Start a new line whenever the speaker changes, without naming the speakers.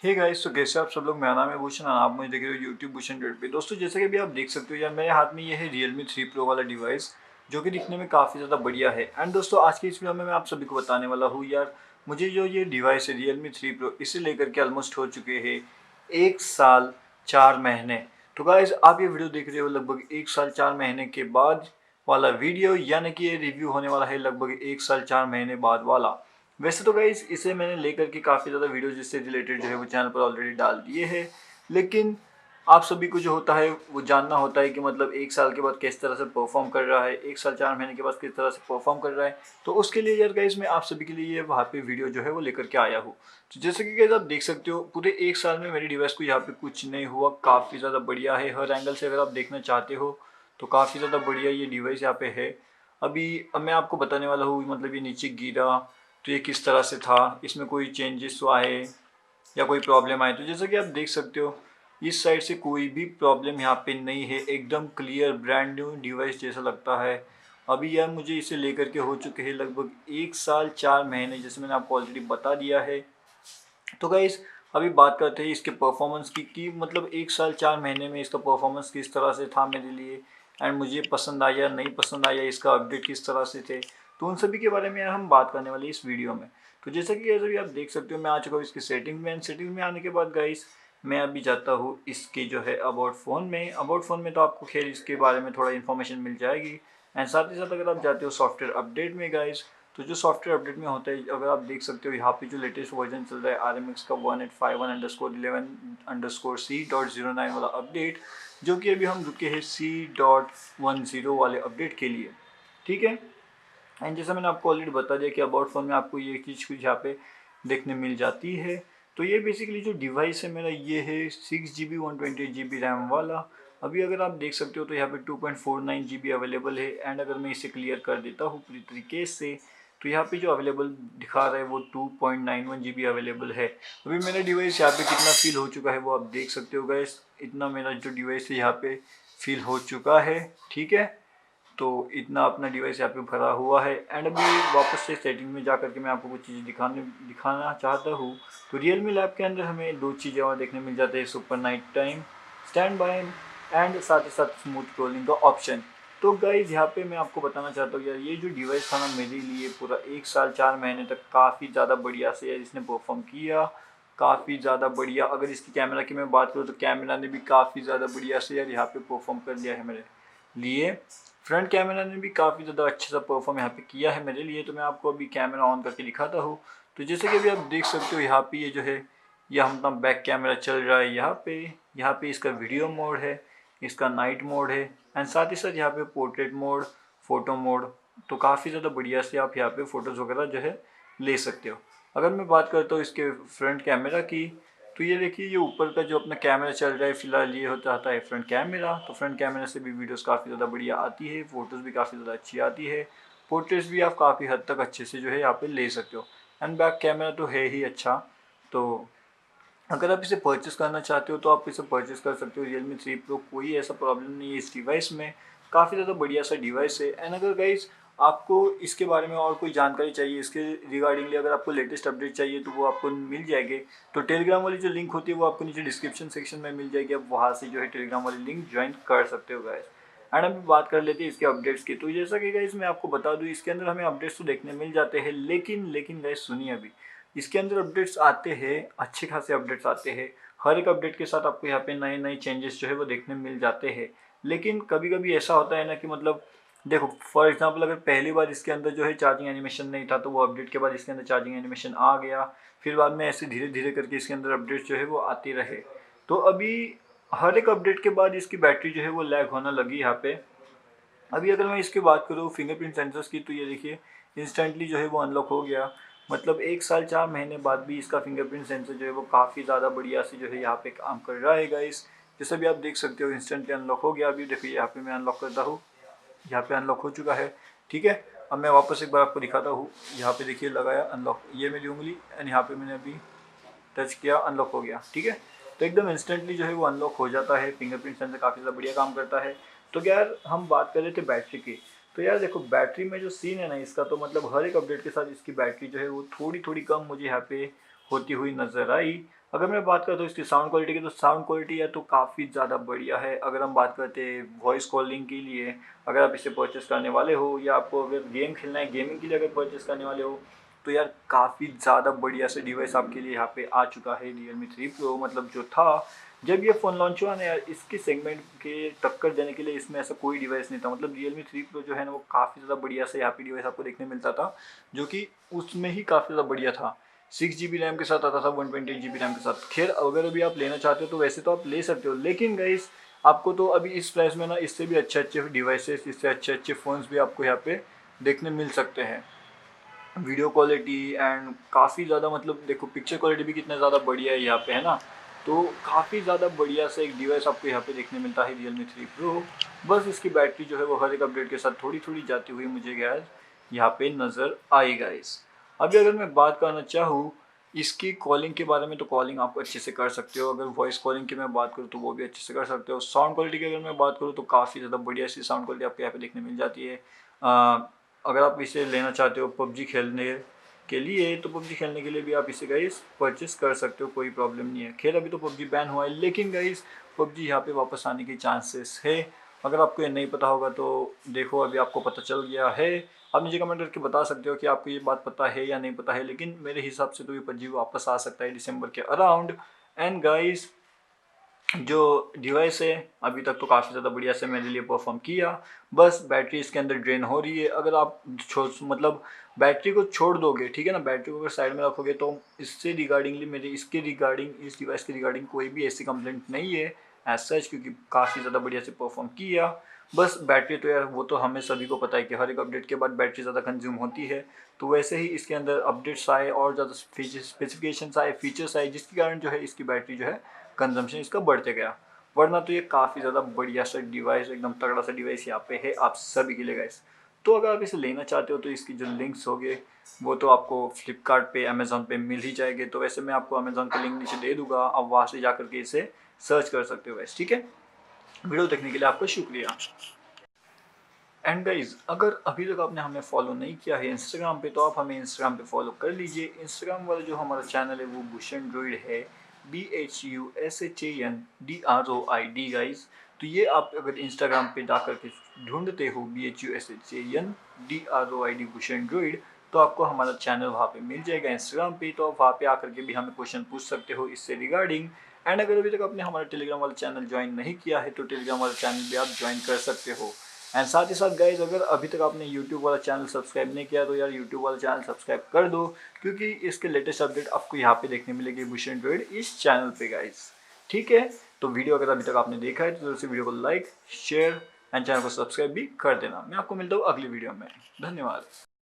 Hey guys, तो कैसे आप सब लोग। मेरा नाम है भूषण और आप मुझे देख रहे हो यूट्यूब भूषण पे। दोस्तों, जैसे कि अभी आप देख सकते हो यार, मेरे हाथ में ये है Realme 3 Pro वाला डिवाइस, जो कि दिखने में काफ़ी ज़्यादा बढ़िया है। एंड दोस्तों, आज की इस वीडियो में मैं आप सभी को बताने वाला हूँ यार, मुझे जो ये डिवाइस है Realme 3 Pro, इसे लेकर के ऑलमोस्ट हो चुके हैं 1 साल 4 महीने। तो गाइस, आप ये वीडियो देख रहे हो लगभग 1 साल 4 महीने के बाद वाला वीडियो, यानी कि ये रिव्यू होने वाला है लगभग 1 साल 4 महीने बाद वाला। वैसे तो गाइस, इसे मैंने लेकर के काफ़ी ज़्यादा वीडियो जिससे रिलेटेड जो है वो चैनल पर ऑलरेडी डाल दिए हैं, लेकिन आप सभी को जो होता है वो जानना होता है कि मतलब 1 साल के बाद किस तरह से परफॉर्म कर रहा है, 1 साल 4 महीने के बाद किस तरह से परफॉर्म कर रहा है। तो उसके लिए यार गाइस, मैं आप सभी के लिए वहाँ पे वीडियो जो है वो लेकर के आया हूँ। तो जैसे कि गाइस आप देख सकते हो, पूरे 1 साल में मेरी डिवाइस को यहाँ पे कुछ नहीं हुआ, काफ़ी ज़्यादा बढ़िया है। हर एंगल से अगर आप देखना चाहते हो तो काफ़ी ज़्यादा बढ़िया ये डिवाइस यहाँ पे है। अब मैं आपको बताने वाला हूँ, मतलब ये नीचे गिरा तो ये किस तरह से था, इसमें कोई चेंजेस आए या कोई प्रॉब्लम आए। तो जैसा कि आप देख सकते हो, इस साइड से कोई भी प्रॉब्लम यहाँ पे नहीं है, एकदम क्लियर ब्रांड न्यू डिवाइस जैसा लगता है। अभी यार मुझे इसे लेकर के हो चुके हैं लगभग 1 साल 4 महीने, जैसे मैंने आपको ऑलरेडी बता दिया है। तो गाइस, अभी बात करते हैं इसके परफॉर्मेंस की कि मतलब 1 साल 4 महीने में इसका परफॉर्मेंस किस तरह से था मेरे लिए, एंड मुझे पसंद आया नहीं पसंद आया, इसका अपडेट किस तरह से थे। तो उन सभी के बारे में यार हम बात करने वाले इस वीडियो में। तो जैसा कि अभी आप देख सकते हो, मैं आ चुका हूँ इसकी सेटिंग में। एंड सेटिंग में आने के बाद गाइस, मैं अभी जाता हूँ इसके जो है अबाउट फ़ोन में। अबाउट फ़ोन में तो आपको खैर इसके बारे में थोड़ा इन्फॉर्मेशन मिल जाएगी। एंड साथ ही साथ अगर आप जाते हो सॉफ्टवेयर अपडेट में गाइस, तो जो सॉफ्टवेयर अपडेट में होता है, अगर आप देख सकते हो यहाँ पे जो लेटेस्ट वर्जन चल रहा है RMX का 1851_11_C.09 वाला अपडेट, जो कि अभी हम रुके हैं C.10 वाले अपडेट के लिए। ठीक है। एंड जैसा मैंने आपको ऑलरेडी बता दिया कि अबाउट फोन में आपको ये चीज़ कुछ यहाँ पे देखने मिल जाती है। तो ये बेसिकली जो डिवाइस है मेरा, ये है 6GB 128GB रैम वाला। अभी अगर आप देख सकते हो तो यहाँ पे 2.49GB अवेलेबल है। एंड अगर मैं इसे क्लियर कर देता हूँ पूरी तरीके से, तो यहाँ पे जो अवेलेबल दिखा रहा है वो 2.91GB अवेलेबल है। अभी मेरा डिवाइस यहाँ पे कितना फील हो चुका है वो आप देख सकते हो गाइस। इतना मेरा जो डिवाइस है यहाँ पे फील हो चुका है। ठीक है। तो इतना अपना डिवाइस यहाँ पे भरा हुआ है। एंड अभी वापस से सेटिंग में जा करके मैं आपको कुछ चीज़ें दिखाना चाहता हूँ। तो रियलमी लैब के अंदर हमें दो चीज़ें और देखने मिल जाते हैं, super night time stand by and साथ ही साथ स्मूथ रोलिंग का ऑप्शन। तो गाइज, यहाँ पे मैं आपको बताना चाहता हूँ यार, ये जो डिवाइस था ना, मेरे लिए पूरा 1 साल 4 महीने तक काफ़ी ज़्यादा बढ़िया से यार इसने परफॉर्म किया, काफ़ी ज़्यादा बढ़िया। अगर इसकी कैमरा की मैं बात करूँ तो कैमरा ने भी काफ़ी ज़्यादा बढ़िया से यार यहाँ पे परफॉर्म कर लिया है मेरे लिए। फ्रंट कैमरा ने भी काफ़ी ज़्यादा अच्छा सा परफॉर्म यहाँ पे किया है मेरे लिए। तो मैं आपको अभी कैमरा ऑन करके दिखाता हूँ। तो जैसे कि अभी आप देख सकते हो, यहाँ पे ये जो है, यह अपना बैक कैमरा चल रहा है। यहाँ पे इसका वीडियो मोड है, इसका नाइट मोड है, एंड साथ ही साथ यहाँ पे पोर्ट्रेट मोड, फोटो मोड। तो काफ़ी ज़्यादा बढ़िया से आप यहाँ पे फ़ोटोज़ वगैरह जो है ले सकते हो। अगर मैं बात करता हूँ इसके फ्रंट कैमरा की, तो ये देखिए, ये ऊपर का जो अपना कैमरा चल रहा है फिलहाल, ये होता आता है फ्रंट कैमरा। तो फ्रंट कैमरा से भी वीडियोस काफ़ी ज़्यादा बढ़िया आती है, फ़ोटोज़ भी काफ़ी ज़्यादा अच्छी आती है, पोर्ट्रेट्स भी आप काफ़ी हद तक अच्छे से जो है यहाँ पे ले सकते हो। एंड बैक कैमरा तो है ही अच्छा। तो अगर आप इसे परचेस करना चाहते हो तो आप इसे परचेस कर सकते हो। Realme 3 Pro, कोई ऐसा प्रॉब्लम नहीं है इस डिवाइस में, काफ़ी ज़्यादा बढ़िया सा डिवाइस है। एंड अगर गाइज आपको इसके बारे में और कोई जानकारी चाहिए, इसके रिगार्डिंगली अगर आपको लेटेस्ट अपडेट चाहिए तो वो आपको मिल जाएंगे। तो टेलीग्राम वाली जो लिंक होती है वो आपको नीचे डिस्क्रिप्शन सेक्शन में मिल जाएगी, आप वहाँ से जो है टेलीग्राम वाली लिंक ज्वाइन कर सकते हो गाइज। एंड अभी बात कर लेते हैं इसके अपडेट्स की। तो जैसा कि गाइज मैं आपको बता दूँ, इसके अंदर हमें अपडेट्स तो देखने मिल जाते हैं, लेकिन गाइज सुनिए, अभी इसके अंदर अपडेट्स आते हैं, अच्छे खासे अपडेट्स आते हैं। हर एक अपडेट के साथ आपको यहाँ पे नए नए चेंजेस जो है वो देखने मिल जाते हैं। लेकिन कभी कभी ऐसा होता है ना कि मतलब देखो, फॉर एग्जांपल अगर पहली बार इसके अंदर जो है चार्जिंग एनिमेशन नहीं था, तो वो अपडेट के बाद इसके अंदर चार्जिंग एनिमेशन आ गया। फिर बाद में ऐसे धीरे धीरे करके इसके अंदर अपडेट जो है वो आते रहे। तो अभी हर एक अपडेट के बाद इसकी बैटरी जो है वो लैग होना लगी यहाँ पे। अभी अगर मैं इसकी बात करूँ फिंगरप्रिंट सेंसर्स की, तो ये देखिए इंस्टेंटली जो है वो अनलॉक हो गया। मतलब 1 साल 4 महीने बाद भी इसका फिंगरप्रिंट सेंसर जो है वो काफ़ी ज़्यादा बढ़िया से जो है यहाँ पे काम कर रहा है गाइस। जैसे भी आप देख सकते हो, इंस्टेंटली अनलॉक हो गया। अभी देखिए यहाँ पे मैं अनलॉक करता हूँ, यहाँ पे अनलॉक हो चुका है। ठीक है। अब मैं वापस एक बार आपको दिखाता हूँ। यहाँ पे देखिए लगाया अनलॉक, ये मेरी उंगली, एंड यहाँ पे मैंने अभी टच किया, अनलॉक हो गया। ठीक है। तो एकदम इंस्टेंटली जो है वो अनलॉक हो जाता है। फिंगरप्रिंट सेंसर काफ़ी ज़्यादा बढ़िया काम करता है। तो यार हम बात कर रहे थे बैटरी की। तो यार देखो, बैटरी में जो सीन है ना इसका, तो मतलब हर एक अपडेट के साथ इसकी बैटरी जो है वो थोड़ी थोड़ी कम मुझे यहाँ पे होती हुई नज़र आई। अगर मैं बात करता हूँ इसकी साउंड क्वालिटी की, तो साउंड क्वालिटी या तो काफ़ी ज़्यादा बढ़िया है। अगर हम बात करते हैं वॉइस कॉलिंग के लिए, अगर आप इसे परचेस करने वाले हो, या आपको अगर गेम खेलना है, गेमिंग के लिए अगर परचेस करने वाले हो, तो यार काफ़ी ज़्यादा बढ़िया से डिवाइस आपके लिए यहाँ पे आ चुका है Realme 3 Pro। मतलब जो था जब ये फ़ोन लॉन्च हुआ ना यार, इसके सेगमेंट के टक्कर देने के लिए इसमें ऐसा कोई डिवाइस नहीं था। मतलब Realme 3 Pro जो है ना, वो काफ़ी ज़्यादा बढ़िया से यहाँ पे डिवाइस आपको देखने मिलता था, जो कि उसमें ही काफ़ी ज़्यादा बढ़िया था। 6 GB रैम के साथ आता था, 128 GB रैम के साथ। खैर अगर अभी आप लेना चाहते हो तो वैसे तो आप ले सकते हो, लेकिन गाइस आपको तो अभी इस प्राइस में ना इससे भी अच्छे अच्छे डिवाइसेस, इससे अच्छे अच्छे फ़ोन्स भी आपको यहाँ पे देखने मिल सकते हैं। वीडियो क्वालिटी एंड काफ़ी ज़्यादा, मतलब देखो पिक्चर क्वालिटी भी कितना ज़्यादा बढ़िया है यहाँ पे, है ना। तो काफ़ी ज़्यादा बढ़िया सा एक डिवाइस आपको यहाँ पे देखने मिलता है Realme 3 Pro। बस इसकी बैटरी जो है वो हर एक अपडेट के साथ थोड़ी थोड़ी जाती हुई मुझे गैस यहाँ पे नज़र आई गाइस। अभी अगर मैं बात करना चाहूँ इसकी कॉलिंग के बारे में, तो कॉलिंग आप अच्छे से कर सकते हो। अगर वॉइस कॉलिंग की मैं बात करूँ तो वो भी अच्छे से कर सकते हो। साउंड क्वालिटी की अगर मैं बात करूँ तो काफ़ी ज़्यादा बढ़िया सी साउंड क्वालिटी आपको यहाँ पे देखने मिल जाती है। अगर आप इसे लेना चाहते हो पबजी खेलने के लिए, तो पबजी खेलने के लिए भी आप इसे गाइस परचेस कर सकते हो, कोई प्रॉब्लम नहीं है। खैर अभी तो पबजी बैन हुआ है, लेकिन गाइस पबजी यहाँ पे वापस आने के चांसेस है। अगर आपको ये नहीं पता होगा तो देखो अभी आपको पता चल गया है। आप मुझे कमेंट करके बता सकते हो कि आपको ये बात पता है या नहीं पता है, लेकिन मेरे हिसाब से तो ये पबजी वापस आ सकता है दिसंबर के अराउंड। एंड गाइस जो डिवाइस है अभी तक तो काफ़ी ज़्यादा बढ़िया से मेरे लिए परफॉर्म किया। बस बैटरी इसके अंदर ड्रेन हो रही है। अगर आप मतलब बैटरी को छोड़ दोगे, ठीक है ना, बैटरी को अगर साइड में रखोगे, तो इससे रिगार्डिंगली मेरे इसके रिगार्डिंग इस डिवाइस के रिगार्डिंग कोई भी ऐसी कंप्लेंट नहीं है एज सच, क्योंकि काफ़ी ज़्यादा बढ़िया से परफॉर्म किया। बस बैटरी तो यार वो तो हमें सभी को पता है कि हर एक अपडेट के बाद बैटरी ज़्यादा कंज्यूम होती है। तो वैसे ही इसके अंदर अपडेट्स आए और ज़्यादा स्पेसिफिकेशंस आए, फीचर्स आए, जिसके कारण जो है इसकी बैटरी जो है कंजम्पशन इसका बढ़ते गया। वरना तो ये काफ़ी ज़्यादा बढ़िया सा डिवाइस, एकदम तगड़ा सा डिवाइस यहाँ पे है आप सभी के लिए गाइस। तो अगर आप इसे लेना चाहते हो तो इसकी जो लिंक्स होंगे वो तो आपको फ्लिपकार्ट पे, अमेज़ॉन पे मिल ही जाएंगे। तो वैसे मैं आपको अमेज़ॉन का लिंक नीचे दे दूंगा, आप वहाँ से जा करके इसे सर्च कर सकते हो गाइस, ठीक है। वीडियो देखने के लिए आपका शुक्रिया। एंड गाइज अगर अभी तक आपने हमें फॉलो नहीं किया है इंस्टाग्राम पे, तो आप हमें इंस्टाग्राम पे फॉलो कर लीजिए। इंस्टाग्राम वाला जो हमारा चैनल है वो BhushanDroid है, BhushanDroid गाइज। तो ये आप अगर इंस्टाग्राम पे जा करके ढूंढते हो BhushanDroid BhushanDroid, तो आपको हमारा चैनल वहाँ पे मिल जाएगा इंस्टाग्राम पे। तो आप वहाँ पे आकर के भी हमें क्वेश्चन पूछ सकते हो इससे रिगार्डिंग। एंड अगर अभी तक आपने हमारा टेलीग्राम वाला चैनल ज्वाइन नहीं किया है, तो टेलीग्राम वाला चैनल भी आप ज्वाइन कर सकते हो। एंड साथ ही साथ गाइज अगर अभी तक आपने यूट्यूब वाला चैनल सब्सक्राइब नहीं किया, तो यार यूट्यूब वाला चैनल सब्सक्राइब कर दो, क्योंकि इसके लेटेस्ट अपडेट आपको यहाँ पे देखने मिलेगी BhushanDroid इस चैनल पे गाइज, ठीक है। तो वीडियो अगर अभी तक आपने देखा है तो जरूर से वीडियो को लाइक, शेयर एंड चैनल को सब्सक्राइब भी कर देना। मैं आपको मिलता हूँ अगली वीडियो में। धन्यवाद।